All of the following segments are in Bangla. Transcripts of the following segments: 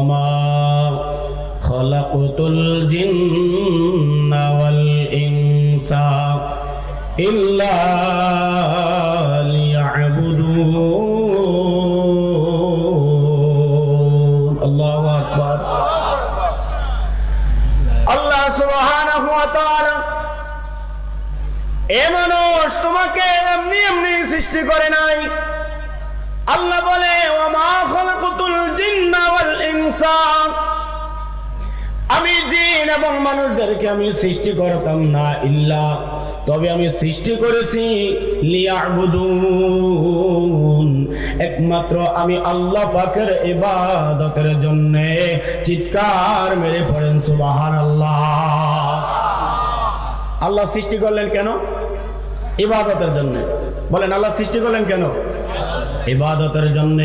وما خلقت الجن والإنس إلا ليعبدون الله أكبر আল্লাহ সুবহানাহু ওয়া তাআলা এ মানুষ তোমাকে এমনি এমনি সৃষ্টি করে নাই। আল্লাহ বলে ওমা খালাকাতুল জিন্না ওয়াল ইনসা, আমি জিন এবং মানুষদেরকে আমি সৃষ্টি করতাম না ইল্লা, তবে আমি সৃষ্টি করেছি লিয়াবুদুন, একমাত্র আমি আল্লাহ পাকের ইবাদতের জন্য। চিৎকার মেরে পড়েন সুবহানাল্লাহ। আল্লাহ সৃষ্টি করলেন কেন? ইবাদতের জন্য। বলেন আল্লাহ সৃষ্টি করলেন কেন? ইবাদতের জন্য।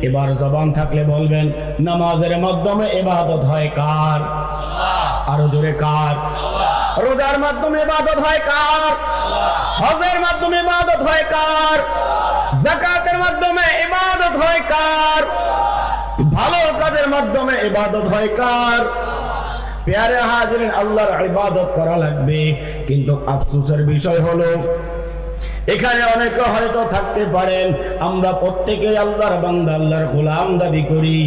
এবার জবান থাকলে বলবেন নামাজের মাধ্যমে ইবাদত হয় কার? আরো জোরে কার? রোজার মাধ্যমে ইবাদত হয় কার? হজের মাধ্যমে ইবাদত হয় কার? যাকাতের মাধ্যমে ইবাদত হয় কার? ভালো কাজের মাধ্যমে ইবাদত হয় কার? প্যারে হাজিরিন, আল্লাহর ইবাদত করা লাগবে, কিন্তু আফসোসের বিষয় হলো এখানে অনেকে হয়তো থাকতে পারেন আমরা প্রত্যেকেই আল্লাহর বান্দা, আল্লাহর গোলাম দাবি করি,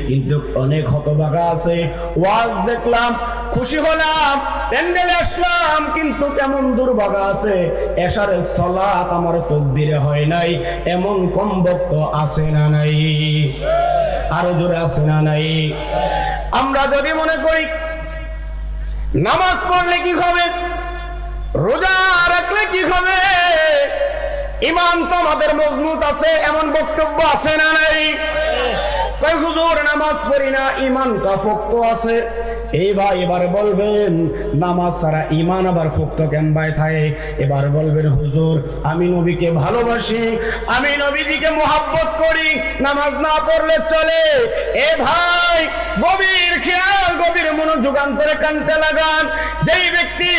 কিন্তু অনেক হতভাগা আছে। ওয়াজ দেখলাম, খুশি হলাম, প্যান্ডেলে আসলাম, কিন্তু কেমন দুর্ভাগা আছে, এশারের সালাত আমার তাকদীরে হয় নাই, এমন কম ভক্ত আছে না নাই? আরো জোরে আছে না নাই? আমরা যদি মনে করি নামাজ পড়লে কি হবে, রোজা রাখলে কি হবে, ঈমান তো আমাদের মজবুত আছে, এমন বক্তব্য আছে না নাই? কই হুজুর নামাজ পড়ি না, ঈমানটা শক্ত আছে। এই ভাই এবার বলবেন নামাজ ছাড়া ঈমান আবার শক্ত কেমন থাকে? এবার বলবেন হুজুর আমি নবীকে ভালোবাসি, আমি নবীজিকে মোহাব্বত করি, নামাজ না পড়লে চলে। এ ভাই গভীর খেয়াল, গভীর মনোযোগ অন্তরে কানতে লাগান। যেই ব্যক্তি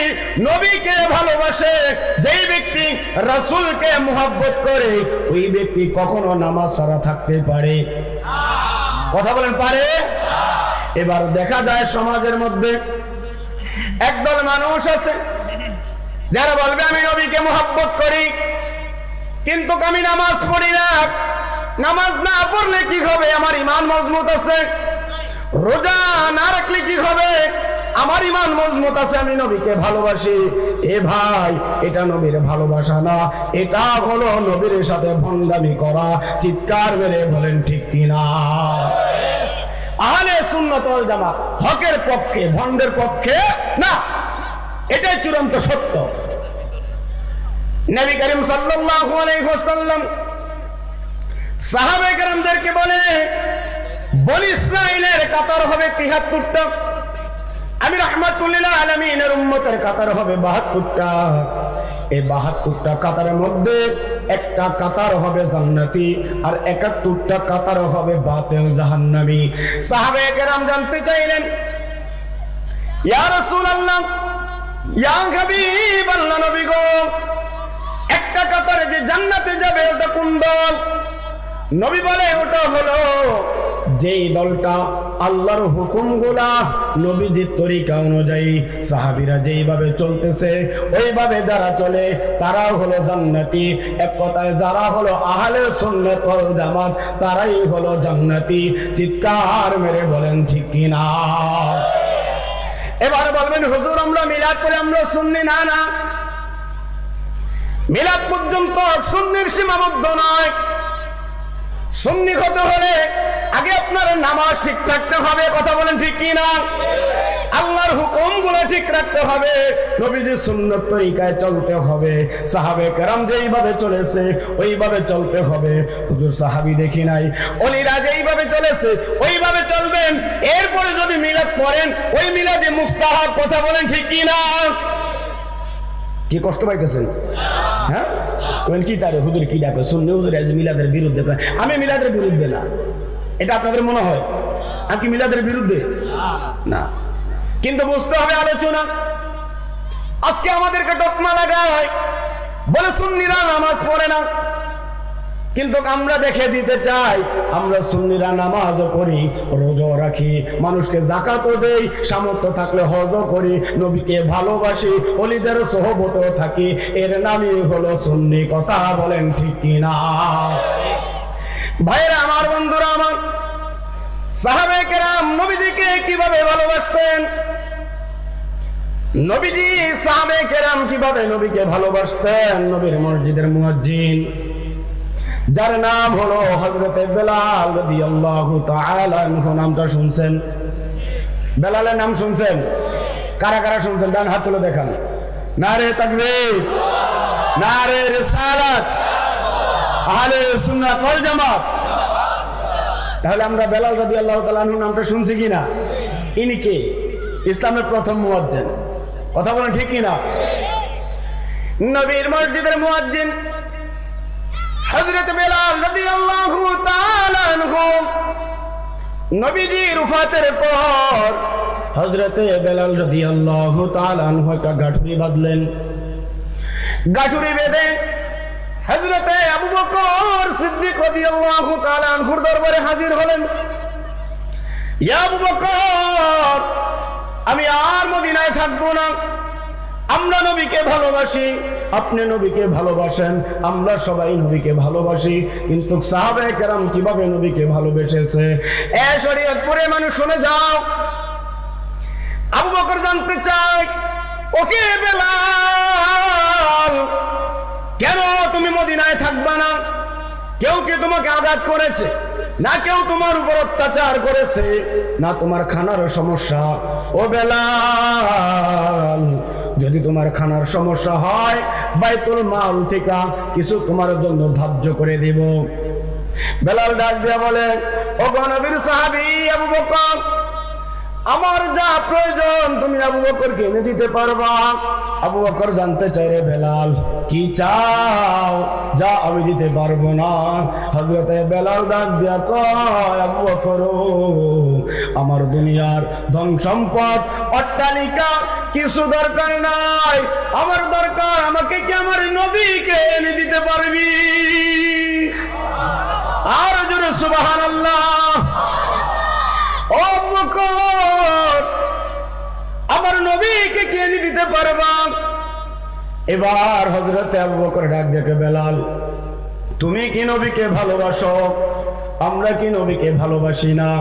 নবীকে ভালোবাসে, যেই ব্যক্তি রাসূলকে মোহাব্বত করে, ওই ব্যক্তি কখনো নামাজ ছাড়া থাকতে পারে? কথা বলেন পারে? এবার দেখা যায় সমাজের মধ্যে একদল মানুষ আছে যারা বলবে আমি নবীকে মোহাব্বত করি, কিন্তু আমি নামাজ পড়ি না। নামাজ না পড়লে কি হবে? আমার ঈমান মজবুত আছে। রোজা না রাখলে কি হবে? আমার ঈমান মজবুত আছে, আমি নবীকে ভালোবাসি। এ ভাই এটা নবীর ভালোবাসা না, এটা হলো নবীর সাথে ভণ্ডামি করা। চিৎকার মেরে বলেন ঠিক কিনা? আহলে সুন্নাত ওয়াল জামাত হকের পক্ষে, ভণ্ডের পক্ষে না, এটাই চূড়ান্ত সত্য। নবী করিম সাল্লাল্লাহু আলাইহি ওয়াসাল্লাম সাহাবায়ে কেরামদেরকে বলে বনি ইসরাঈলের কাতার হবে ৭৩টা, আমি রাহমাতুল লিল আলামিনের উম্মতের কাতার হবে ৭২টা। এই ৭২টা কাতারের মধ্যে একটা কাতার হবে জান্নাতি, আর ৭১টা কাতার হবে বাতিল জাহান্নামী। সাহাবায়ে কেরাম জানতে চাইলেন ইয়া রাসূলুল্লাহ, ইয়া হাবিবাল্লাহ, নবী গো, একটা কাতারে যে জান্নাতে যাবে ওটা কোন দল? নবী বলে ওটা হলো যেই দলটা আল্লাহর হুকুমগুলা নবীজির তরিকা অনুযায়ী সাহাবীরা যেইভাবে চলতেছে ওইভাবে যারা চলে তারা হলো জান্নাতি। এক কথায় যারা হলো আহলে সুন্নাত ওয়াল জামাত তারাই হলো জান্নাতি। চিৎকার মেরে বলেন ঠিক কিনা? এবার বলবেন হুজুর আমরা মিলাদ করে আমরা সুন্নি। না না, মিলাদ পর্যন্ত সুন্নির সীমাবদ্ধ নয়। সুন্নি হতে হলে আগে আপনার নামাজ ঠিক থাকতে হবে। কথা বলেন ঠিক কিনা? আল্লাহর হুকুমগুলো ঠিক রাখতে হবে, নবীজির সুন্নত তরিকায় চলতে হবে, সাহাবায়ে কেরাম যেইভাবে চলেছে ওইভাবে চলতে হবে। হুজুর সাহাবী দেখি নাই, ওলিরা যেইভাবে চলেছে ওইভাবে চলবেন। এরপরে যদি মিলাদ পড়েন ওই মিলাদে মুস্তাহাব। কথা বলেন ঠিক কিনা? কি কষ্ট পাইতেছেন? হ্যাঁ কি তারে হুজুর কি ডাকে শুনলে হুজুর আজ মিলাদের বিরুদ্ধে। আমি মিলাদের বিরুদ্ধে না, এটা আপনাদের মনে হয় আমি কি মিলাদের বিরুদ্ধে না, কিন্তু বুঝতে হবে আলোচনা। আজকে আমাদেরকে টকমা লাগায় বলে সুন্নিরা নামাজ পড়ে না, কিন্তু আমরা দেখে দিতে চাই, আমরা সুন্নিরা নামাজও পড়ি, রোজাও রাখি, মানুষকে যাকাতও দেই, সামর্থ্য থাকলে হজও করি, নবীকে ভালোবাসি, ওলিদের সোহবতও থাকি, এর নামই হলো সুন্নি। কথা বলেন ঠিক কিনা? ভাইরা আমার, বন্ধুরা আমার, সাহাবায়ে কেরাম নবীজিকে কিভাবে ভালোবাসতেন? নবীজি সাহাবায়ে কেরাম কিভাবে নবীকে ভালোবাসতেন? নবীর মসজিদের মুয়াজ্জিন যার নাম হলো হযরতে বেলাল রাদিয়াল্লাহু তাআলা আনহু, নামটা শুনছেন? বেলালের নাম শুনছেন? কারা কারা শুনছেন? ডান হাত তুলে দেখান। নারে তাকবীর, নারে রিসালাত, আহলে সুন্নাত ওয়াল জামাত। তাহলে আমরা বেলাল রাদিয়াল্লাহু তাআলা আনহু নামটা শুনছি কিনা? ইনি কে? ইসলামের প্রথম মুয়াজ্জিন। কথা বলেন ঠিক কিনা? নবীর মসজিদের মুয়াজ্জিন হযরত বেলাল রাদিয়াল্লাহু তাআলা আনহু নবীজির ওফাতের পর হযরতে বেলাল রাদিয়াল্লাহু তাআলা আনহু একটা গাঠুরি বাঁধলেন। গাঠুরি বেঁধে হযরতে আবু বকর সিদ্দিক রাদিয়াল্লাহু তাআলা আনহুর দরবারে হাজির হলেন। ইয়া আবু বকর, আমি আর মদিনায় থাকবো না, আমরা নবীকে ভালোবাসি, আপনি নবীকে ভালোবাসেন, আমরা সবাই নবীকে ভালোবাসি, কিন্তু সাহাবায়ে কেরাম কিভাবে নবীকে ভালোবেসেছে এ শরীয়তপুরে মানুষ শুনে যাও। আবু বকর জানতে চায়, ওকে বেলাল, কেন তুমি মদিনায় থাকবা না? কেউ কি তোমাকে আঘাত করেছে? না কেউ তোমার উপর অত্যাচার করেছে? না তোমার খানার সমস্যা? ও বেলাল, যদি তোমার খানার সমস্যা হয়, বাইতুল মাল থেকে কিছু তোমার জন্য ধার্য করে দিব। বেলাল ডাক দিয়া বলে, ও নবীর সাহাবী আবু বকর, আমার যা প্রয়োজন তুমি আবু বকরকে এনে দিতে পারবা? আবু বকর জানতে চাই, রে বেলাল, কি চাও? যা আমি দিতে পারবো না। হযরতে বেলাল ডাক দিয়া কয়, আবু বকর, আমার দুনিয়ার ধন সম্পদ অট্টালিকা কিছু দরকার নাই, আমার দরকার আমাকে কি আমার নবীকে এনে দিতে পারবি? আর জোরে সুবহানাল্লাহ। ও আবু বকর, আমার নবীকে কি এনে দিতে পারবা? এবার হযরতে আবু বকর ডাক দেখে, বেলাল, তুমি কি নবীকে ভালোবাসো? আমরা কি নবীকে ভালোবাসি না?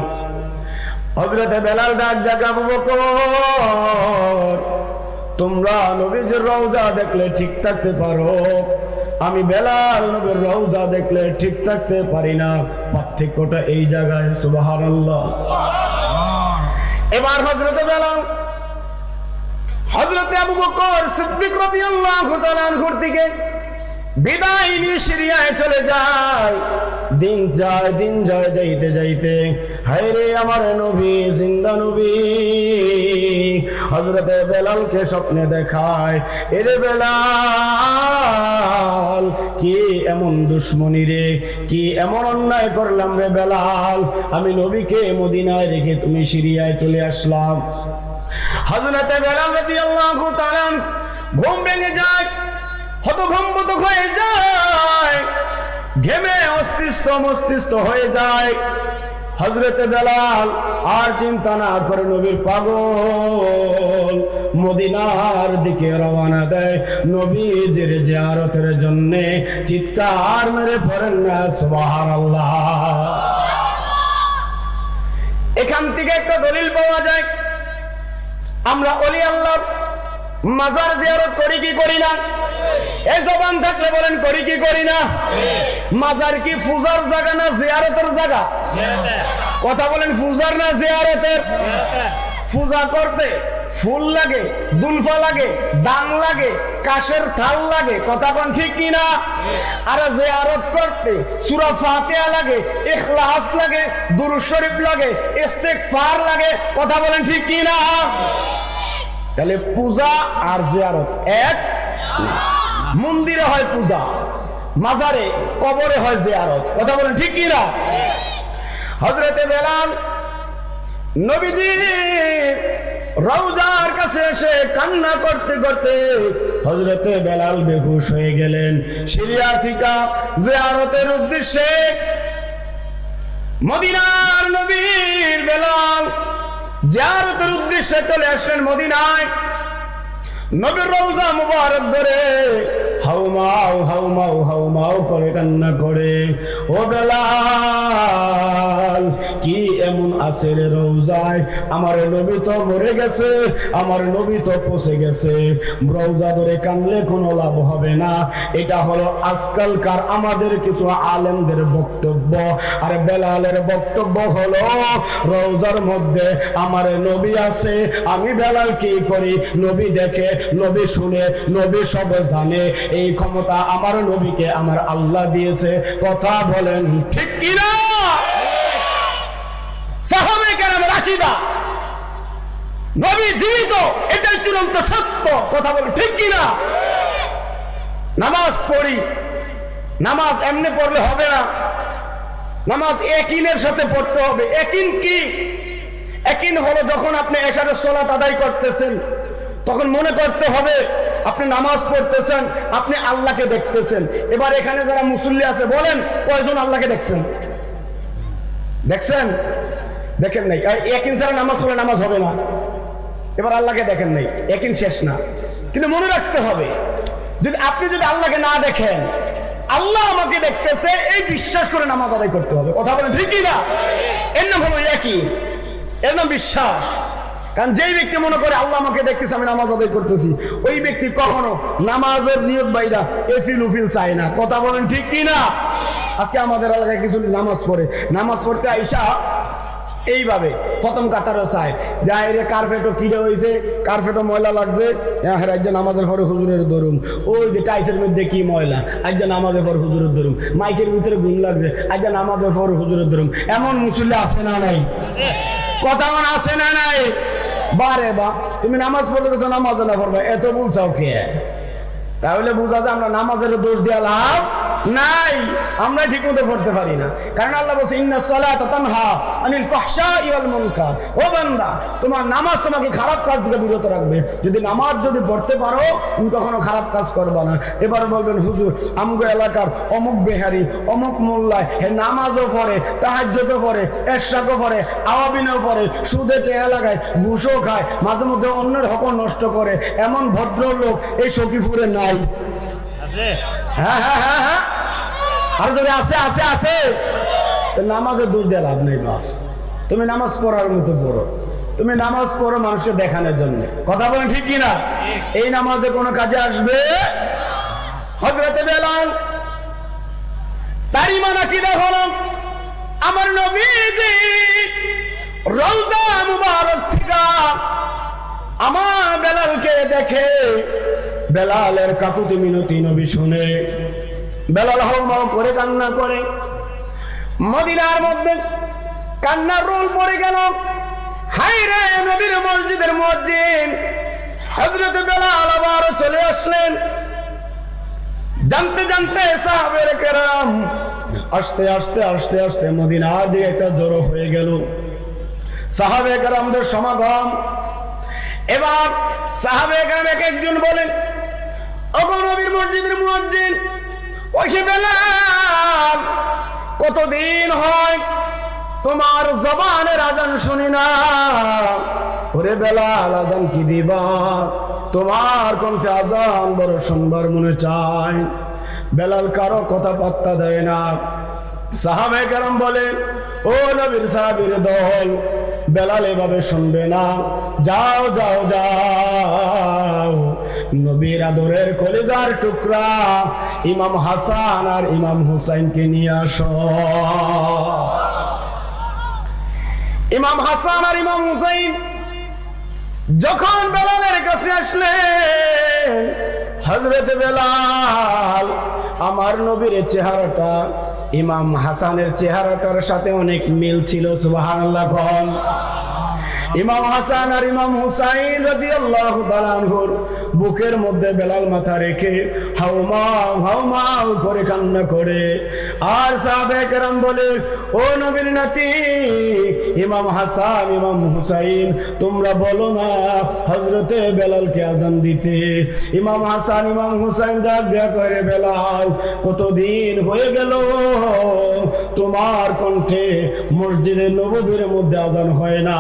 হযরতে বেলাল ডাক দেখে, আবু বকর, তোমরা নবীর রওজা দেখলে ঠিক থাকতে পারো, আমি বেলাল নবীর রওজা দেখলে ঠিক থাকতে পারি না। পার্থক্যটা এই জায়গায়। সুবহানাল্লাহ। এবার হযরতে বেলাল হযরতে আবু বকর সিদ্দিক রাদিয়াল্লাহু তাআলা আনহুর থেকে বিদায় নিয়ে সিরিয়ায় চলে যায়। দিন যায় যাইতে যাইতে, হায় রে আমার নবী, জিন্দা নবী। হযরতে বেলালকে স্বপ্নে দেখায়, এরে বেলাল, কি এমন দুশ্মনী রে, কি এমন অন্যায় করলাম রে বেলাল, আমি নবীকে মদিনায় রেখে তুমি সিরিয়ায় চলে আসলাম। হযরতে বেলাল রাদিয়াল্লাহু তাআলা ঘুম ভেঙে যায়, হতভম্ব হয়ে যায়, ঘেমে অস্তিত্ব হয়ে যায়। হযরতে বেলাল আর চিন্তা না করে নবীর পাগল মদিনার দিকে রওনা দেয়, নবীজির জিয়ারতের জন্য। চিৎকার মেরে পড়েন না সুবহানাল্লাহ। এখান থেকে একটা দলিল পাওয়া যায়, আমরা ওলি আল্লাহর মাজার জিয়ারত করি কি করি না? এই জবান থাকলে বলেন, করি কি করি না? মাজার কি পূজার জায়গা না জিয়ারতের জায়গা? কথা বলেন, পূজার না জিয়ারতের? পূজা করতে ফুল লাগে, দুলফা লাগে, দান লাগে, কাশের থাল লাগে। কথা বলেন ঠিক কিনা? আর জিয়ারত করতে সূরা ফাতিহা লাগে, ইখলাস লাগে, দুরূদ শরীফ লাগে, ইস্তিগফার লাগে। কথা বলেন ঠিক কিনা? তাহলে পূজা আর জিয়ারত এক। মন্দিরে হয় পূজা, মাজারে কবরে হয় জিয়ারত। কথা বলেন ঠিক কিনা? হযরতে বেলাল নবীজি রওজার কাছে এসে কান্না করতে করতে হযরতে বেলাল বেহুশ হয়ে গেলেন। সিরিয়া থেকে জিয়ারতের উদ্দেশ্যে মদিনার নবীর বেলাল জিয়ারতের উদ্দেশ্যে চলে আসলেন মদিনায়। নবীর রওজা মুবারক ধরে হাউমাউ হাউমাউ হাউমাউ করে কান্না করে, ও বেলাল কি এমন আছে রে রওজায়? আমার নবী তো মরে গেছে, আমার নবী তো পচে গেছে, রওজা ধরে কানলে কোনো লাভ হবে না। এটা হলো আজকালকার আমাদের কিছু আলেমদের বক্তব্য। আর বেলালের বক্তব্য হলো রওজার মধ্যে আমার নবী আছে, আমি বেলাল কি করি? নবী দেখে, নবী শুনে, নবী সব জানে। এই ক্ষমতা আমার নবীকে আমার আল্লাহ দিয়েছে। কথা বলেন ঠিক কি না? সাহাবায়ে কেরামের আকীদা নবী জীবিত, এটাই চূড়ান্ত সত্য। কথা বলেন ঠিক কি না? নামাজ পড়ি, নামাজ এমনি পড়লে হবে না, নামাজ ইয়াকিনের সাথে পড়তে হবে। ইয়াকিন কি? ইয়াকিন হলো যখন আপনি এশারের সালাত আদায় করতেছেন তখন মনে করতে হবে আপনি নামাজ পড়তেছেন, আপনি আল্লাহকে দেখতেছেন। এবার এখানে যারা মুসল্লি আছে বলেন কয়জন আল্লাহকে দেখছেন? দেখছেন? দেখেন নাই। ইয়াকিন ছাড়া নামাজ পড়লে নামাজ হবে না। এবার আল্লাহকে দেখেন নাই, ইয়াকিন শেষ না। কিন্তু মনে রাখতে হবে আপনি যদি আল্লাহকে না দেখেন, আল্লাহ আমাকে দেখতেছে এই বিশ্বাস করে নামাজ আদায় করতে হবে। কথা বলেন ঠিক কি না? এর নাম হলো ইয়াকিন, এর নাম বিশ্বাস। কারণ যেই ব্যক্তি মনে করে আল্লাহ আমাকে দেখতেছে আমি নামাজ আদায় করতেছি, ওই ব্যক্তি কখনো নামাজের নিয়ত বাইদা এফিল উফিল চায় না। কথা বলেন ঠিক কি না? আজকে আমাদের এলাকায় কিছু নামাজ পড়ে, নামাজ পড়তে আইসা এইভাবে প্রথম কাতারও চায় যে রে কার্পেটও কিনে হয়েছে, কার্পেটও ময়লা লাগছে, হ্যাঁ আজ নামাজের পরে হুজুরের দরুম, ওই যে টাইসের মধ্যে কি ময়লা, আজ নামাজের পর হুজুরের দরুম, মাইকের ভিতরে ঘুম লাগছে, আজ নামাজের পর হুজুরের দরুম। এমন মুসল্লি আছে না নাই? কথা আছে না নাই? বারে বা তুমি নামাজ পড়তে গেছো, নামাজ না পড়বে, এত বলছাও কে? তাহলে বোঝা যায় আমরা নামাজের দোষ দেওয়া লাভ নাই, আমরা ঠিক মতো পড়তে পারি না। কারণ আল্লাহ বলছে ইন্নাস সালাতা তানহা আনিল ফাহশাই ওয়াল মুনকার। ও বান্দা, তোমার নামাজ তোমাকে খারাপ কাজ থেকে বিরত রাখবে। যদি নামাজ যদি পড়তে পারো তুমি কখনো খারাপ কাজ করবা না। এবার বলবেন হুজুর আমগো এলাকার অমুক বেহারি অমুক মোল্লায় হে নামাজও পড়ে, তাহাজ্জুদও পড়ে, এশরাকও পড়ে, আওয়াবিনও পড়ে, সুদে টেহা লাগায়, ঘুষও খায়, মাঝে মধ্যে অন্যের হক নষ্ট করে, এমন ভদ্রলোক এই সখীপুরে নাই? হ্যাঁ হ্যাঁ হ্যাঁ হ্যাঁ, আর যদি আছে আছে আছে, নামাজের দোষ দিয়ে লাভ নেই। বাস তুমি নামাজ পড়ার মতো পড়ো, তুমি নামাজ পড়ো মানুষকে দেখানোর জন্য। কথা বলেন ঠিক কিনা? এই নামাজে কোনো কাজে আসবে? হযরতে বেলাল তার ঈমান আকীদা হলো আমার নবীজি রওজা মুবারক থেকে আমার বেলালকে দেখে, বেলালের কাকুতি মিনতি নবী শুনে বেলাল হাউমাউ করে কান্না করে। মদিনার মধ্যে কান্নার রোল পড়ে গেল। হায় রে নবীর মসজিদের মুয়াজ্জিন হযরত বেলাল আবার চলে আসলেন। জানতে জানতে সাহাবায়ে কেরাম আস্তে আস্তে আস্তে আস্তে মদিনার দিকে একটা জড়ো হয়ে গেল। সাহাবায়ে কেরামদের সমাগম। এবার সাহাবায়ে কেরাম এক একজন বলেন, ওগো নবীর মসজিদের মুয়াজ্জিন, ওই বেলাল কতদিন হয় তোমার জবানের আজান শুনি না। ওরে বেলাল আজান কি দিবা? তোমার কণ্ঠে আজান বড় শুনবার মনে চায়। বেলাল কারো কথা পাত্তা দেয় না। সাহাবায়ে কেরাম বলেন, ও নবীর সাহাবীর দল, বেলাল এভাবে শুনবে না, যাও যাও যাও নবীর আদরের কলিজার টুকরা ইমাম হাসান আর ইমাম হুসাইনকে নিয়ে আসো। ইমাম হাসান আর ইমাম হুসাইন যখন বেলালের কাছে আসলেন, হযরত বেলাল আমার নবীর চেহারাটা ইমাম হাসানের চেহারাটার সাথে অনেক মিল ছিল। সুবহানাল্লাহ। ইমাম হাসান আর ইমাম হুসাইন রাদিয়াল্লাহু তাআলা আনহুর বুকের মধ্যে বেলাল মাথা রেখে হাউমাউ হাউমাউ করে কান্না করে। আর সাহাবায়ে কেরাম বলে, ও নবীর নাতি ইমাম হাসান ইমাম হুসাইন, তোমরা বলো না হযরতে বেলালকে আযান দিতে। ইমাম হাসান ইমাম হুসাইন ডাক দেয়া করে, বেলাল কতদিন হয়ে গেল তোমার কণ্ঠে মসজিদে নববীর মধ্যে আযান হয় না,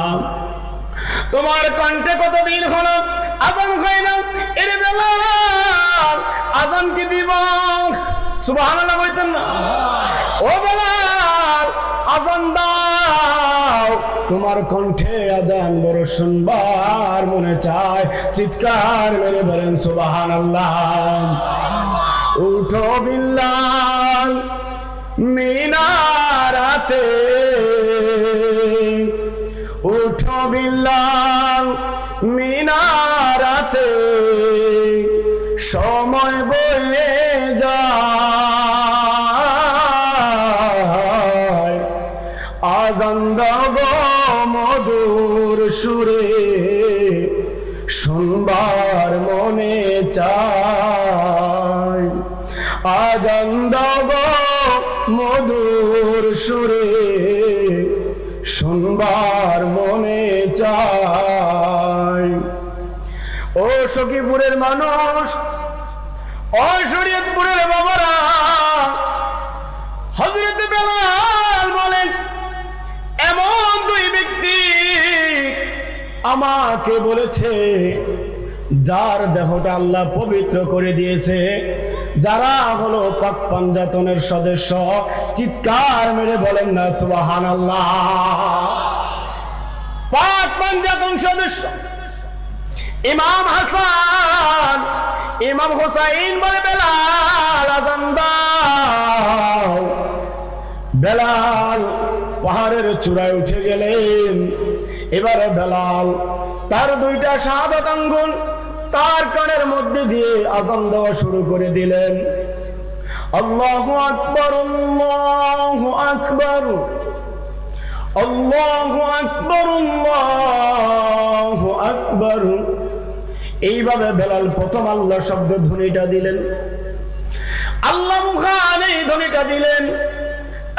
তোমার কণ্ঠে কতদিন হলো আযান হয় না। এরে বেলাল আযান কি দিব? সুবহানাল্লাহ বলতেন না? ও বেলাল আযান দাও, তোমার কণ্ঠে আযান বড় শুনবার মনে চায়। চিৎকার মেরে বলেন সুবহানাল্লাহ। উঠো বিল্লাল মিনারাতে, উঠো বিল্লাল মিনারাতে, সময় বয়ে যায়, আযান দাও গো মধুর সুরে, শুনবার মনে চায়। আযান দাও গো মধুর সুরে, শুনবার মনে চায়। ও সখীপুরের মানুষ, ও শরীয়তপুরের বাবারা, হযরত বেলাল বলেন, এমন দুই ব্যক্তি আমাকে বলেছে যার দেহটা আল্লাহ পবিত্র করে দিয়েছে, যারা হলো পাক পাঞ্জাতনের সদস্য। চিৎকার মেরে বলেন না সুবহানাল্লাহ। পাক পাঞ্জাতন সদস্য ইমাম হাসান ইমাম হুসাইন বলে, বেলাল আযান দাও। বেলাল পাহাড়ের চূড়ায় উঠে গেলেন। এবারে বেলাল তার দুইটা শাহাদাত আঙ্গুল তার কানের মধ্যে দিয়ে আযান দেওয়া শুরু করে দিলেন। আল্লাহু আকবার, আল্লাহু আকবার, আল্লাহু আকবার, আল্লাহু আকবার। এইভাবে বেলাল প্রথম আল্লাহ শব্দ ধ্বনিটা দিলেন, আল্লাহ মুখানে এই ধ্বনিটা দিলেন,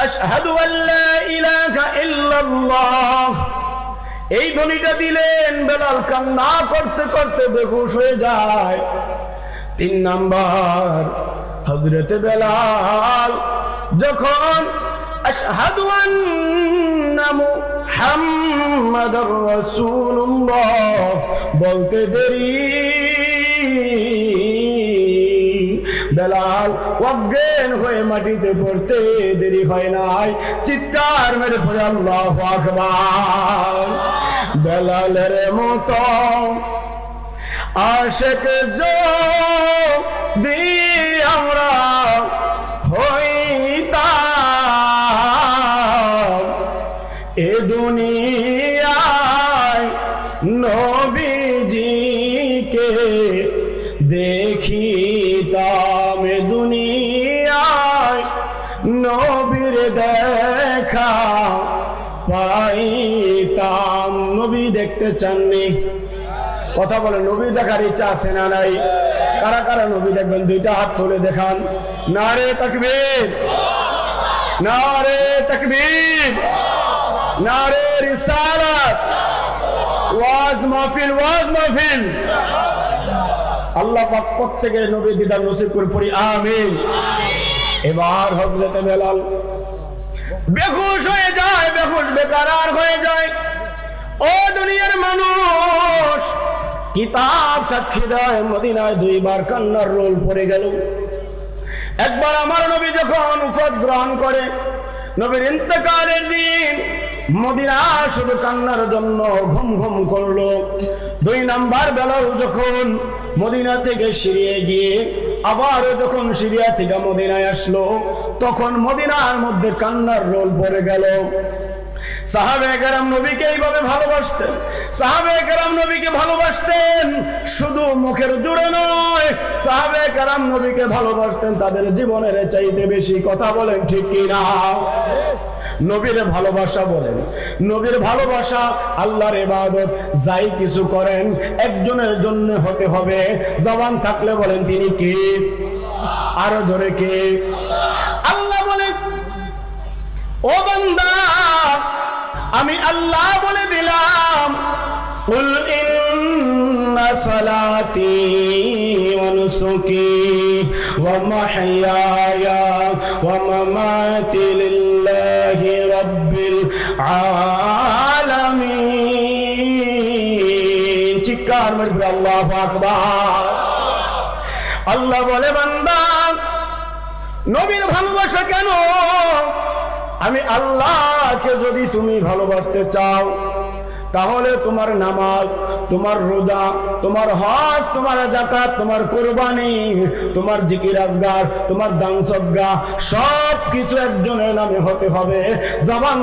আশহাদু আল্লা ইলাহা ইল্লাল্লাহ। এই ধ্বনিটা দিলেন। বেলাল কান্না করতে করতে বেহুশ হয়ে যায়। 3 নাম্বার, হযরতে বেলাল যখন আশহাদু আন্না মুহাম্মাদুর রাসূলুল্লাহ বলতে দেরি, বেলাল অজ্ঞান হয়ে মাটিতে পড়তে দেরি হয় নাই। চিৎকার মেরে পড়ে আল্লাহু আকবার। বেলালের মতো আশিক যদি আমরা হইতাম, এ দুনিয়ায় নবীজিকে দেখিতাম, এ দুনিয়ায় নবীর দেখা পাইতাম। নবী দেখতে চাননি? কথা বলে, নবী দেখার ইচ্ছা আছে না নাই? কারা কারা নবী দেখবেন? দুইটা হাত তুলে দেখান। নারে তাকবীর, নারে তাকবীর, নারে রিসালাত। ওয়াজ মাহফিল, ওয়াজ মাহফিল। আল্লাহ পাক প্রত্যেকের নবী দিদার নসিব করে পড়ি আমিন। এবার হযরতে বেলাল বেহুশ হয়ে যায়, বেহুশ বেকারার হয়ে যায়। ও দুনিয়ার মানুষ, কিতাব সাক্ষী দেয় মদিনায় 2 বার কান্নার রোল পড়ে গেল। একবার আমার নবী যখন উফাত গ্রহণ করে, নবীর ইন্তেকালের দিন মদিনা শুধু কান্নার জন্য ঘুম ঘুম করলো। 2 নাম্বার বেলাল যখন মদিনা থেকে সিরিয়া গিয়ে আবার যখন সিরিয়া থেকে মদিনায় আসলো, তখন মদিনার মধ্যে কান্নার রোল পড়ে গেল। সাহাবায়ে কেরাম নবীকে এইভাবে ভালোবাসতেন। সাহাবায়ে কেরাম নবীকে ভালোবাসতেন শুধু মুখের জোরে নয়, সাহাবায়ে কেরাম নবীকে ভালোবাসতেন তাদের জীবনের চাইতে বেশি। কথা বলেন ঠিক কি না? নবীর ভালোবাসা বলেন, নবীর ভালোবাসা আল্লাহর ইবাদত যাই কিছু করেন একজনের জন্য হতে হবে। জবান থাকলে বলেন তিনি কে? আরো জোরে কে? আল্লাহ বলেন, ও বান্দা আমি আল্লাহ বলে দিলাম, কুল ইন্না সালাতি ওয়া নুসুকি ওয়া মাহইয়ায়া ওয়া মামাতি লিল্লাহি রাব্বিল আলামিন। চিৎকার মেরে আল্লাহু আকবার। আল্লাহ বলে, বান্দা নবীর ভালোবাসা কেন? আমি আল্লাহকে যদি তুমি ভালোবাসতে চাও তাহলে তোমার নামাজ, তোমার রোজা, তোমার হজ, তোমার যাকাত, তোমার কুরবানি, তোমার জিকির আজগার, তোমার দান সদকা সব কিছু একজনের নামে হতে হবে। জবান